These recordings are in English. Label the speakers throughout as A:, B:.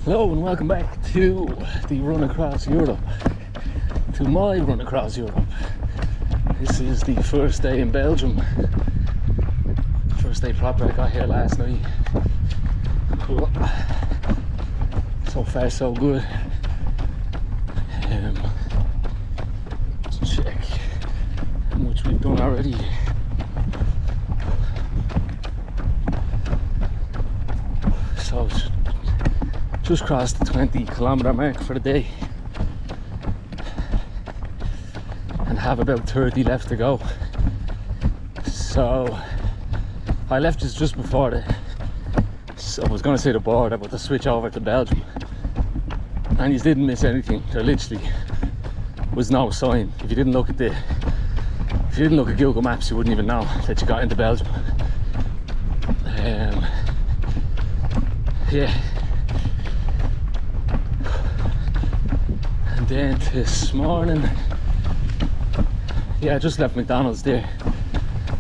A: Hello and welcome back to the run across Europe, to my run across Europe. This is the first day in Belgium, first day proper. I got here last night. So far so good. Let's check how much we've done already. So just crossed the 20-kilometer mark for the day and have about 30 left to go. So I left just before I was going to say the border, but to switch over to Belgium, and you didn't miss anything. There literally was no sign. If you didn't look at Google Maps, you wouldn't even know that you got into Belgium. Yeah. And then this morning, I just left McDonald's there.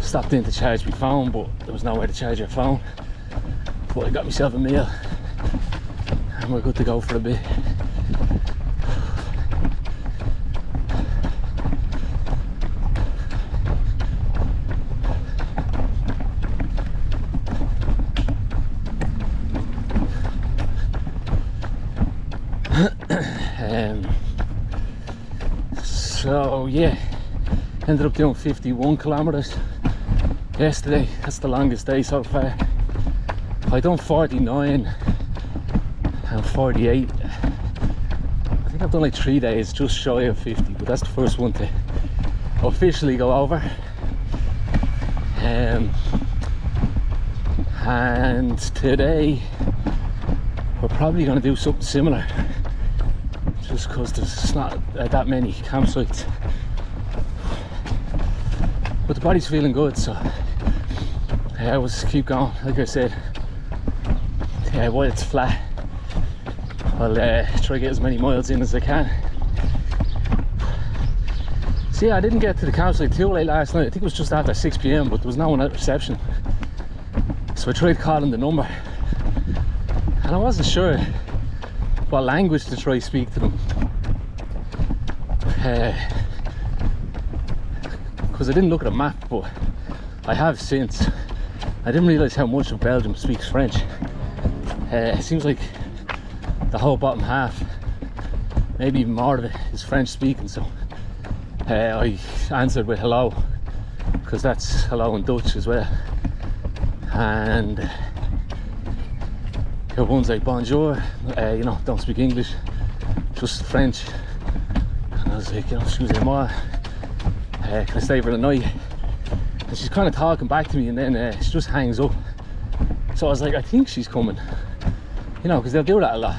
A: Stopped in to charge my phone, but there was nowhere to charge your phone. But I got myself a meal and we're good to go for a bit. So yeah, ended up doing 51 kilometers yesterday. That's the longest day so far. I done 49 and 48. I think I've done like 3 days just shy of 50, but that's the first one to officially go over. And today we're probably going to do something similar, just because there's not that many campsites, but the body's feeling good, so we'll just keep going. Like I said, while it's flat, I'll try to get as many miles in as I can. See, I didn't get to the campsite too late last night. I think it was just after 6 p.m, but there was no one at reception, so I tried calling the number and I wasn't sure what language to try to speak to them, because I didn't look at a map, but I have since. I didn't realise how much of Belgium speaks French. It seems like the whole bottom half, maybe even more of it, is French speaking, so I answered with hello, because that's hello in Dutch as well, and the ones like bonjour, don't speak English, just French. And I was like, excusez-moi, can I stay for the night? And she's kind of talking back to me, and then she just hangs up. So I was like, I think she's coming, because they'll do that a lot.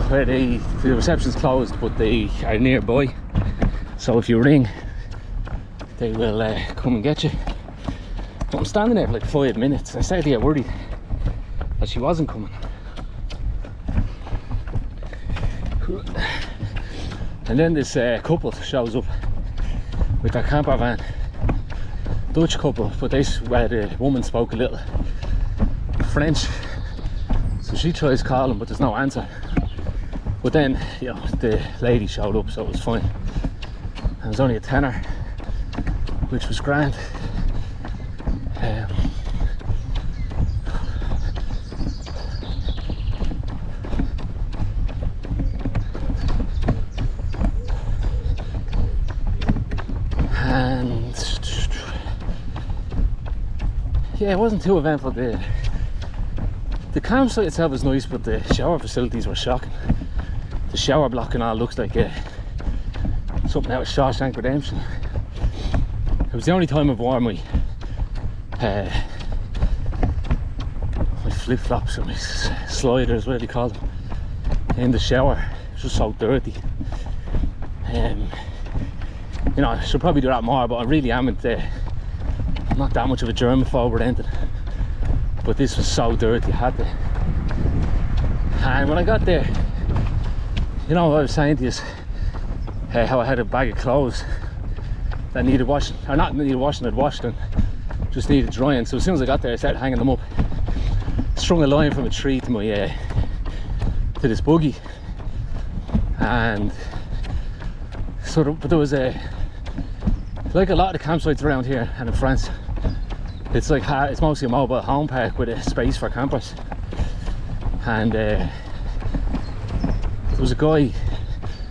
A: Where the reception's closed, but they are nearby, so if you ring, they will come and get you. But I'm standing there for like 5 minutes, and I started to get worried that she wasn't coming. And then this couple shows up with their camper van. Dutch couple, but the woman spoke a little French, so she tries calling, but there's no answer. But then, the lady showed up, so it was fine. And it was only a tenner, which was grand. And it wasn't too eventful. The campsite itself was nice, but the shower facilities were shocking. The shower block and all looks like something out of Shawshank Redemption. It was the only time I've worn my flip-flops or my sliders, whatever you call them, in the shower. It's just so dirty. I should probably do that more, but I really am I'm not that much of a germaphobe or anything, but this was so dirty, I had to. And when I got there, I was saying to you how I had a bag of clothes that needed washing, or not needed washing, I'd washed them, just needed drying. So as soon as I got there, I started hanging them up. Strung a line from a tree to my to this buggy, and sort of. But there was like a lot of the campsites around here and in France, it's like it's mostly a mobile home park with a space for campers. And there was a guy.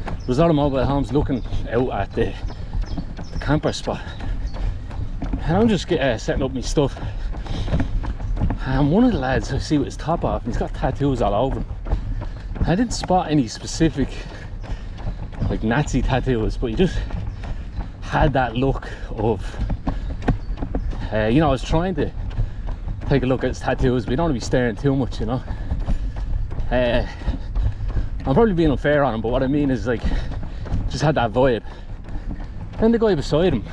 A: There was a lot of mobile homes looking out at the camper spot, and I'm just setting up my stuff. And one of the lads I see with his top off, and he's got tattoos all over him. I didn't spot any specific like Nazi tattoos, but he just had that look of, you know, I was trying to take a look at his tattoos, but you don't want to be staring too much, you know. I'm probably being unfair on him, but what I mean is, like, just had that vibe. Then the guy beside him,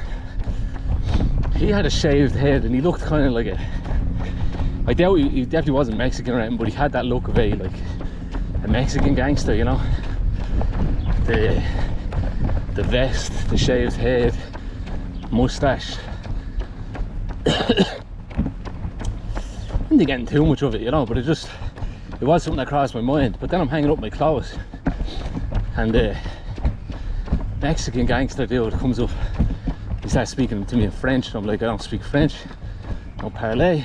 A: he had a shaved head, and he looked kind of like I doubt he definitely wasn't Mexican or anything, but he had that look of a Mexican gangster, you know. The vest, the shaved head, mustache. I didn't get too much of it, you know, but it was something that crossed my mind. But then I'm hanging up my clothes, and the Mexican gangster dude comes up. He starts speaking to me in French, and I'm like, I don't speak French, no parler.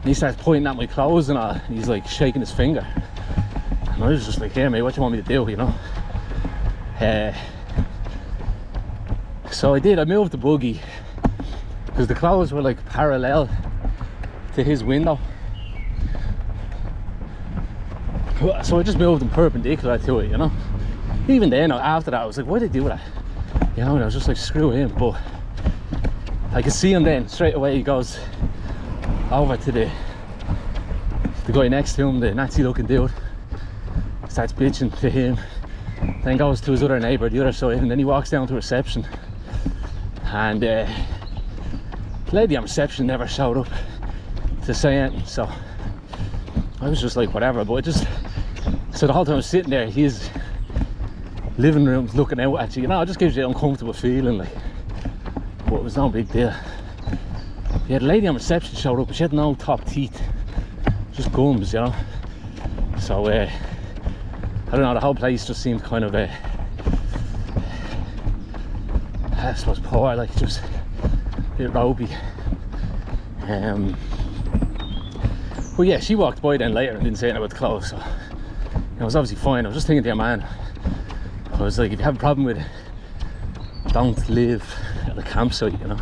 A: And he starts pointing at my clothes and all, and he's like shaking his finger. And I was just like, hey mate, what do you want me to do, you know? So I did, I moved the buggy, because the clothes were like parallel to his window. So I just moved them perpendicular to it, you know. Even then, after that, I was like, why did they do that? You know, and I was just like, screw him. But I could see him then, straight away he goes over to the guy next to him, the Nazi looking dude. Starts bitching to him, then goes to his other neighbour, the other side, and then he walks down to reception. And the lady on reception never showed up to say anything, so I was just like, whatever. But so the whole time I was sitting there, his living room's looking out at you, you know, it just gives you an uncomfortable feeling, like. But it was no big deal. Yeah, the lady on reception showed up, but she had no top teeth, just gums, you know. So I don't know, the whole place just seemed kind of I suppose poor, like, just a bit ropey. But yeah, she walked by then later and didn't say anything about the clothes, so you know, it was obviously fine. I was just thinking to your man, I was like, if you have a problem with it, don't live at a campsite, you know.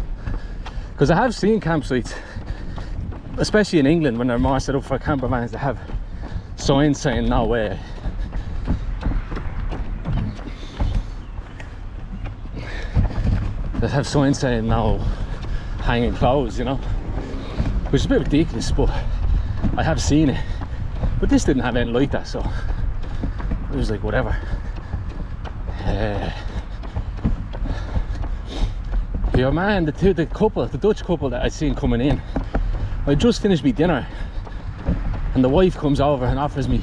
A: Because I have seen campsites, especially in England, when they're more set up for camper vans, they have signs saying no way. They have signs saying no hanging clothes, you know, which is a bit ridiculous, but I have seen it. But this didn't have anything like that, so it was like, whatever. Yeah, man, the Dutch couple that I'd seen coming in, I just finished my dinner, and the wife comes over and offers me,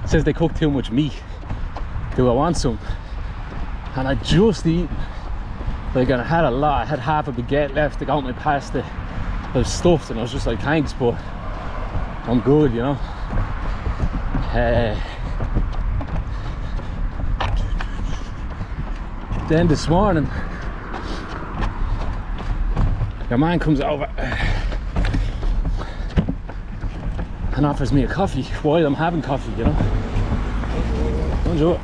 A: says they cook too much meat, do I want some? And I just eaten, like, and I had a lot. I had half a baguette left to go with my pasta. I was stuffed, and I was just like, thanks, but I'm good, you know. Then this morning, your man comes over and offers me a coffee while I'm having coffee, you know. Bonjour.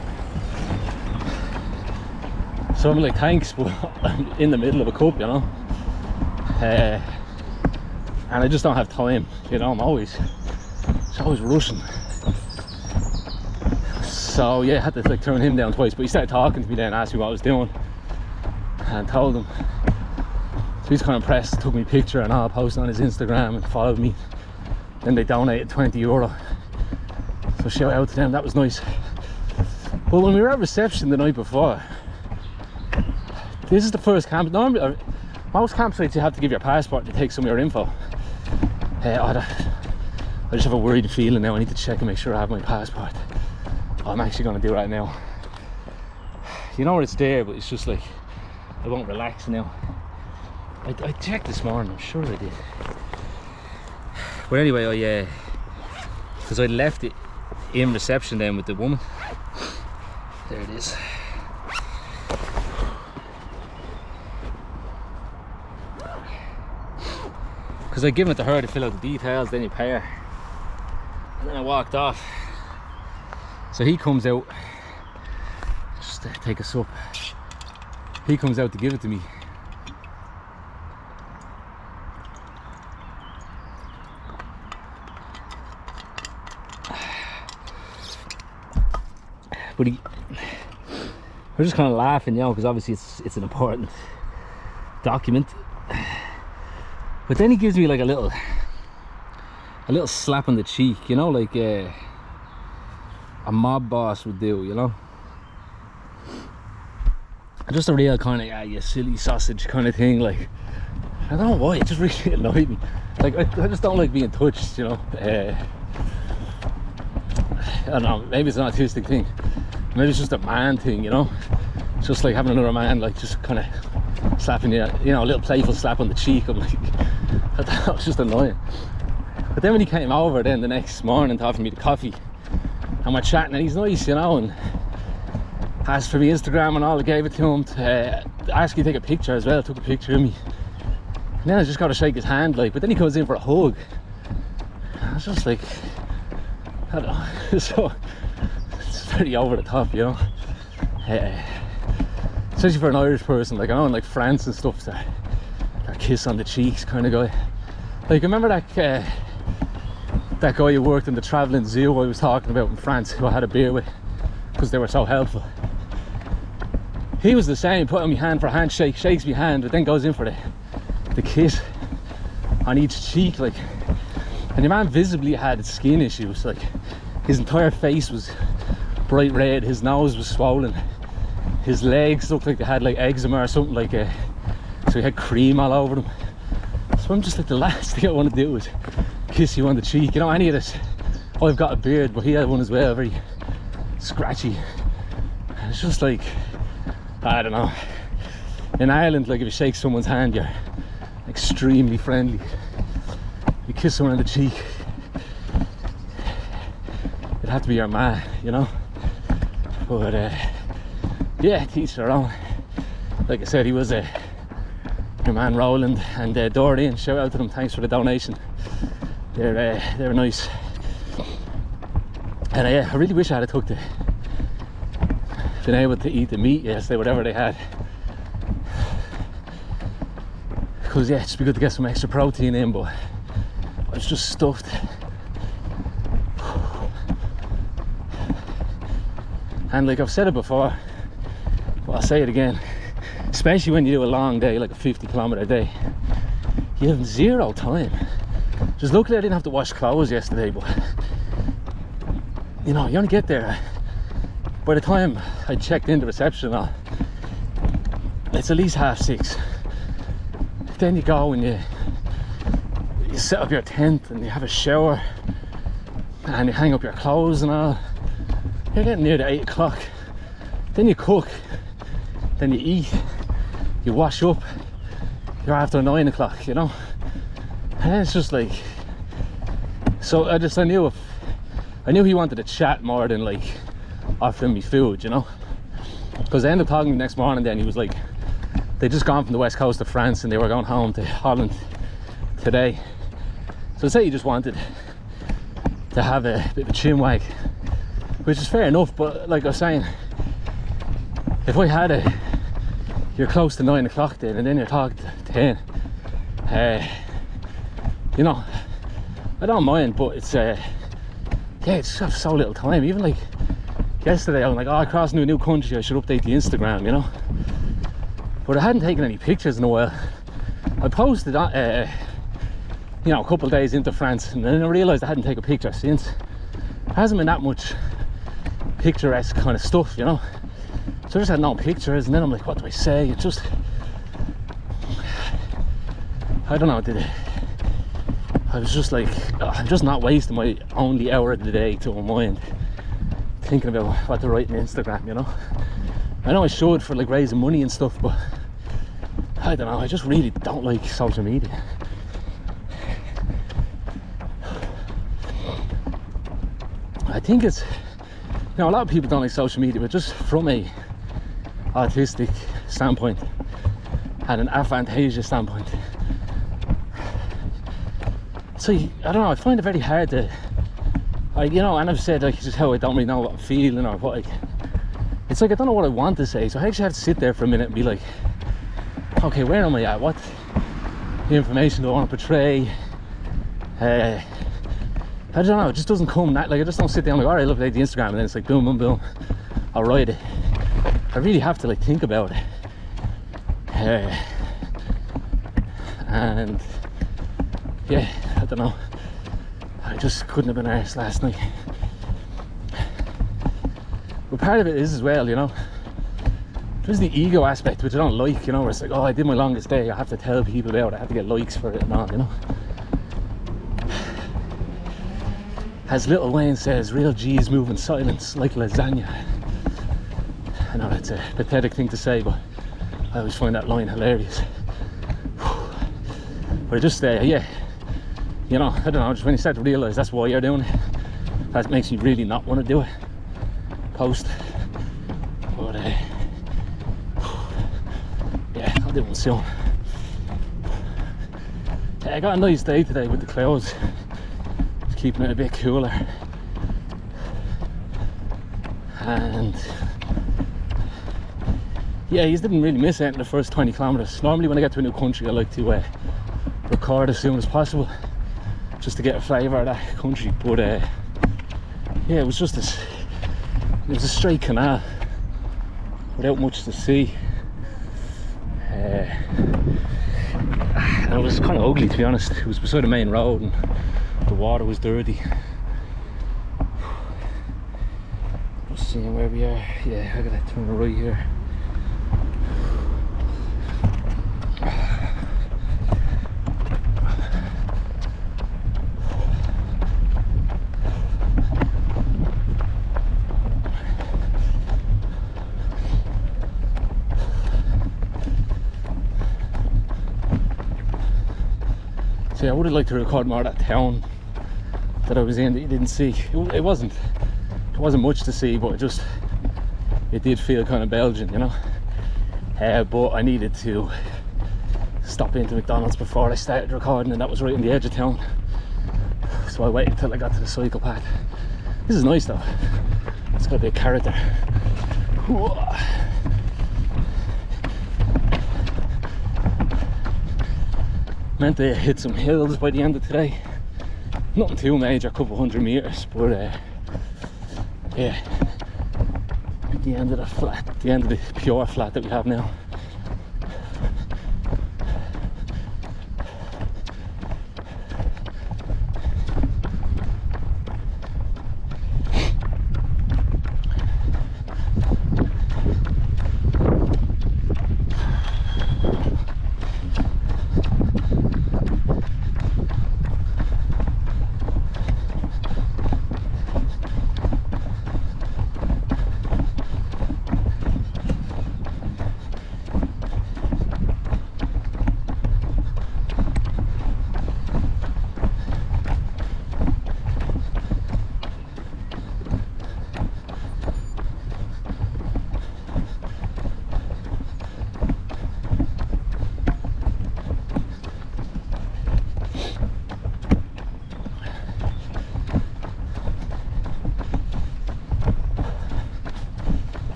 A: So I'm like, thanks, but I'm in the middle of a cup, you know. And I just don't have time, you know. I'm always rushing. So yeah, I had to like turn him down twice, but he started talking to me then, asked me what I was doing, and told him. So he's kind of impressed, took me a picture and all, posted on his Instagram and followed me. Then they donated €20. So shout out to them, that was nice. But when we were at reception the night before, this is the first camp. Normally, most campsites you have to give your passport to take some of your info. I just have a worried feeling now. I need to check and make sure I have my passport. I'm actually going to do that now. You know where it's there, but it's just like I won't relax now. I checked this morning, I'm sure I did. But anyway, because I left it in reception then with the woman. There it is. Because I'd given it to her to fill out the details, then you pay her. And then I walked off. So he comes out, just to take a sup. He comes out to give it to me. But we're just kind of laughing, you know, because obviously it's an important document. But then he gives me like a little slap on the cheek, you know, like a mob boss would do, you know. Just a real kind of, yeah, you silly sausage kind of thing. Like, I don't know why, it just really annoyed me. Like, I just don't like being touched, you know. I don't know, maybe it's an autistic thing. Maybe it's just a man thing, you know. It's just like having another man, like, just kind of slapping you, you know, a little playful slap on the cheek. I'm like, that was just annoying. But then when he came over then the next morning to offer me the coffee, and we're chatting, and he's nice, you know, and asked for my Instagram and all. I gave it to him to ask me to take a picture as well. Took a picture of me, and then I just got to shake his hand, like. But then he comes in for a hug. I was just like, I don't know. So it's very over the top, you know. Especially for an Irish person, like I know in like France and stuff, that kiss on the cheeks kind of guy. Like, remember that guy who worked in the travelling zoo I was talking about in France, who I had a beer with because they were so helpful? He was the same, put on my hand for a handshake, shakes my hand, but then goes in for the kiss on each cheek, like. And the man visibly had skin issues, like his entire face was bright red, his nose was swollen, his legs looked like they had like eczema or something, like so he had cream all over them. So I'm just like, the last thing I want to do is kiss you on the cheek, you know. Any of this, I've got a beard, but he had one as well, very scratchy. And it's just like, I don't know, in Ireland, like if you shake someone's hand, you're extremely friendly. You kiss someone on the cheek, it'd have to be your man, you know. But yeah, to each their own. Like I said, he was your man Roland and Doreen, shout out to them, thanks for the donation. They're nice. And I really wish I had been able to eat the meat yesterday, whatever they had, because yeah, it'd just be good to get some extra protein in, but I was just stuffed. And like I've said it before, but I'll say it again, especially when you do a long day, like a 50-kilometer day, you have zero time. Just luckily I didn't have to wash clothes yesterday, but you know, you only get there, by the time I checked into reception, it's at least 6:30. Then you go and you set up your tent and you have a shower and you hang up your clothes and all. You're getting near to 8 o'clock. Then you cook, then you eat, you wash up, you're after 9 o'clock, you know. And it's just like, so I knew he wanted to chat more than like offering me food, you know. Because I ended up talking the next morning, then he was like, they'd just gone from the west coast of France and they were going home to Holland today. So I'd say he just wanted to have a bit of a chin wag, which is fair enough. But like I was saying, if I had you're close to 9 o'clock then, and then you're talking to 10, you know, I don't mind, but it's yeah, it's just so little time. Even like yesterday, I was like, oh, I crossed into a new country, I should update the Instagram, you know. But I hadn't taken any pictures in a while. I posted you know, a couple of days into France, and then I realised I hadn't taken a picture since. There hasn't been that much picturesque kind of stuff, you know. So I just had no pictures, and then I'm like, what do I say? It just, I don't know, I was just like, I'm just not wasting my only hour of the day to unwind thinking about what to write on Instagram, you know. I know I should for like raising money and stuff, but I don't know, I just really don't like social media. I think it's, you know, a lot of people don't like social media, but just from a autistic standpoint and an aphantasia standpoint, so I don't know, I find it very hard to, you know, and I've said like just how I don't really know what I'm feeling or what, like, it's like I don't know what I want to say, so I actually have to sit there for a minute and be like, okay, where am I at? What information do I want to portray? I don't know, it just doesn't come that, like I just don't sit down like, alright, look at the Instagram, and then it's like boom, boom, boom, I'll write it. I really have to like think about it. And yeah, I don't know, I just couldn't have been arsed last night. But part of it is as well, you know, there's the ego aspect, which I don't like, you know, where it's like, oh, I did my longest day, I have to tell people about it, I have to get likes for it and all, you know. As Little Wayne says, real G's move in silence like lasagna. I know it's a pathetic thing to say, but I always find that line hilarious. But I just, yeah, you know, I don't know, just when you start to realise that's why you're doing it, that makes you really not want to do it. Post. But, yeah, I'll do one soon. I got a nice day today with the clouds. Keeping it a bit cooler, and yeah, you didn't really miss it in the first 20 kilometers. Normally when I get to a new country I like to record as soon as possible just to get a flavour of that country, but yeah, it was just this, it was a straight canal without much to see, and it was kind of ugly, to be honest. It was beside the main road and the water was dirty. Just seeing where we are. Yeah, I gotta turn right here. See, I would have liked to record more of that town that I was in that you didn't see. It wasn't much to see, but it did feel kind of Belgian, you know. But I needed to stop into McDonald's before I started recording, and that was right on the edge of town, so I waited till I got to the cycle path. This is nice though, it's got a bit of character. Meant to hit some hills by the end of today. Nothing too major, a couple 100 meters, but yeah, at the end of the flat, the end of the pure flat that we have now.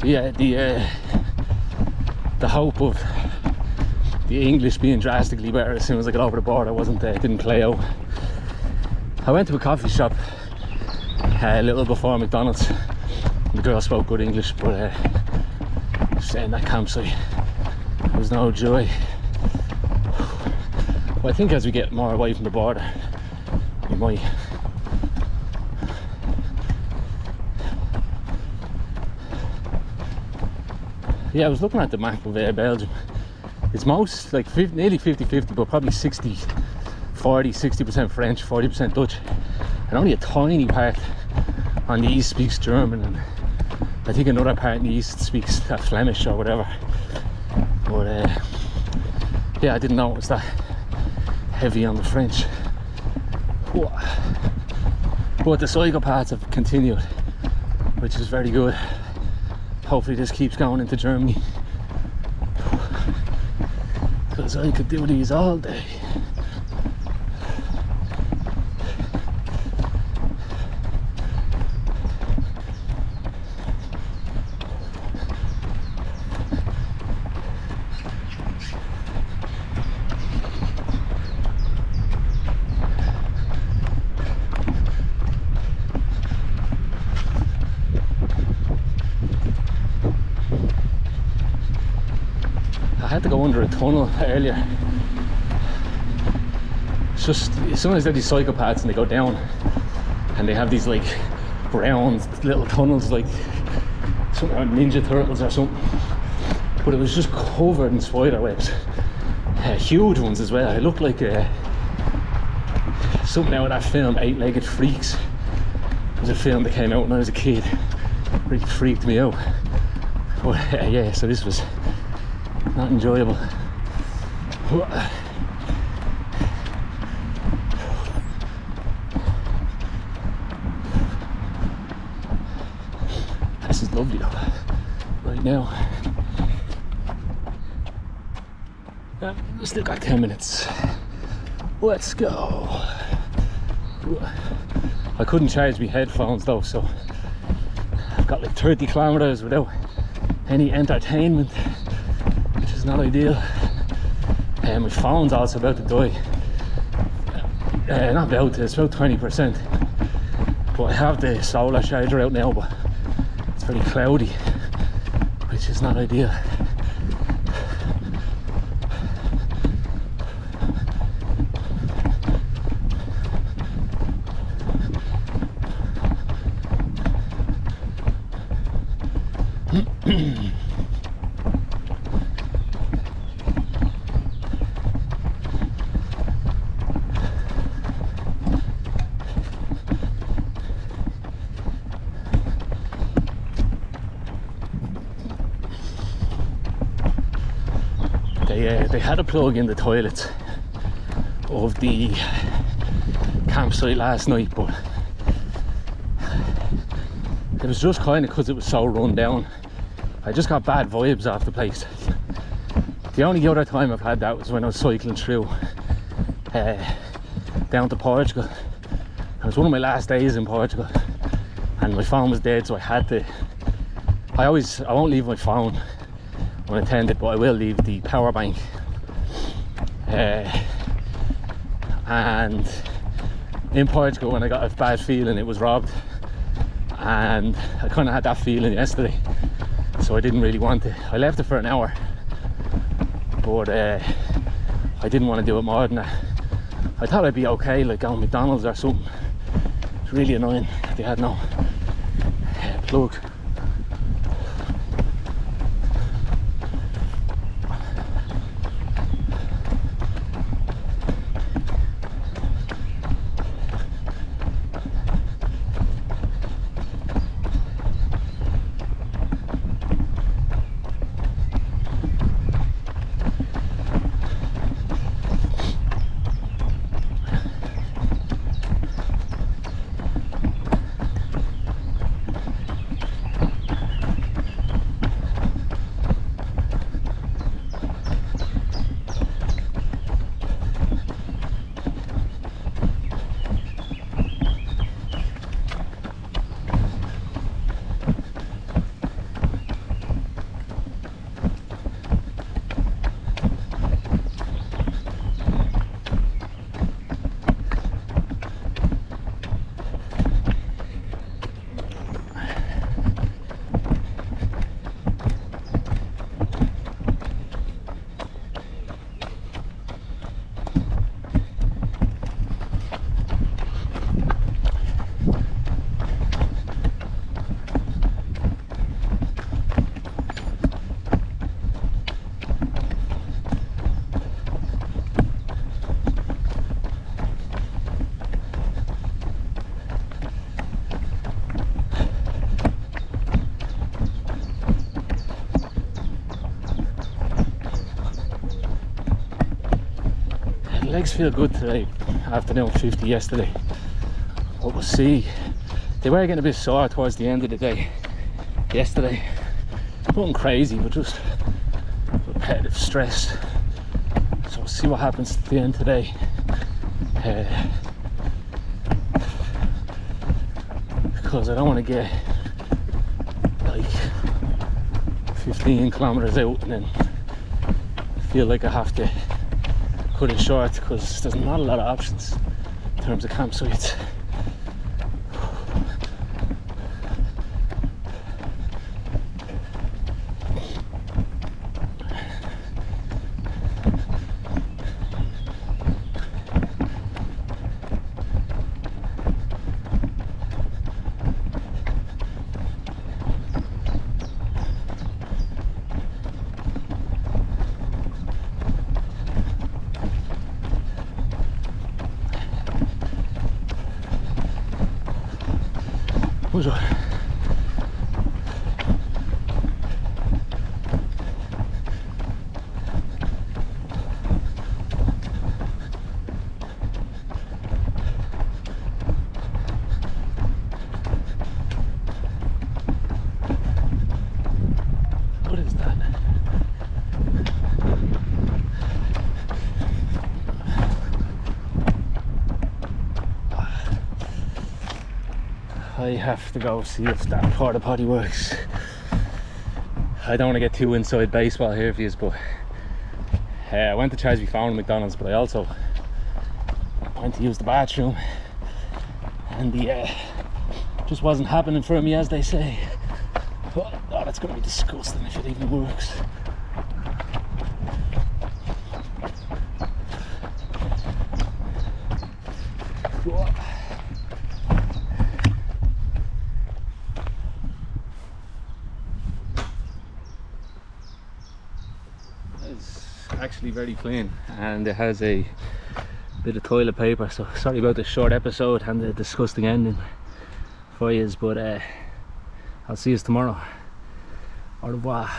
A: Yeah, the hope of the English being drastically better as soon as I got over the border didn't play out. I went to a coffee shop a little before McDonald's. The girl spoke good English, but saying that campsite was no joy. Well, I think as we get more away from the border, we might. Yeah, I was looking at the map of Belgium. It's most like nearly 50-50, but probably 60% French, 40% Dutch, and only a tiny part on the east speaks German, and I think another part in the east speaks Flemish or whatever. But Yeah, I didn't know it was that heavy on the French. But the psychopaths have continued, which is very good. Hopefully this keeps going into Germany, because I could do these all day. I had to go under a tunnel earlier. It's just, sometimes they're these psychopaths and they go down and they have these like brown little tunnels, like something like Ninja Turtles or something. But it was just covered in spider webs. Huge ones as well. It looked like something out of that film, Eight-Legged Freaks. It was a film that came out when I was a kid. It really freaked me out. But yeah, so this was not enjoyable. This is lovely though, right now. Still got 10 minutes. Let's go. I couldn't charge my headphones though, so I've got like 30 kilometers without any entertainment, which is not ideal. And my phone's also about to die. Not about to, it's about 20%. But I have the solar charger out now, but it's very cloudy, which is not ideal. They had a plug in the toilets of the campsite last night, but it was just kind of because it was so run down. I just got bad vibes off the place. The only other time I've had that was when I was cycling through down to Portugal. It was one of my last days in Portugal and my phone was dead, so I had to, I won't leave my phone unattended, but I will leave the power bank. And in Portugal, when I got a bad feeling, it was robbed, and I kind of had that feeling yesterday, so I didn't really want to. I left it for an hour, but I didn't want to do it more than that. I thought I'd be okay, like going to McDonald's or something. It's really annoying that they had no plug. legs feel good today after doing 50 yesterday, but we'll see. They were getting a bit sore towards the end of the day yesterday. Nothing crazy, but just repetitive stress. So we'll see what happens at the end today. Because I don't want to get like 15 kilometers out and then feel like I have to cut it short, because there's not a lot of options in terms of campsites. Bonjour. What is that? I have to go see if that porta potty works. I don't want to get too inside baseball here for you, but I went to Chasby Farm and McDonald's, but I also went to use the bathroom, and the just wasn't happening for me, as they say. But oh, that's going to be disgusting if it even works. Actually very clean, and it has a bit of toilet paper, so sorry about the short episode and the disgusting ending for you, but I'll see you tomorrow. Au revoir.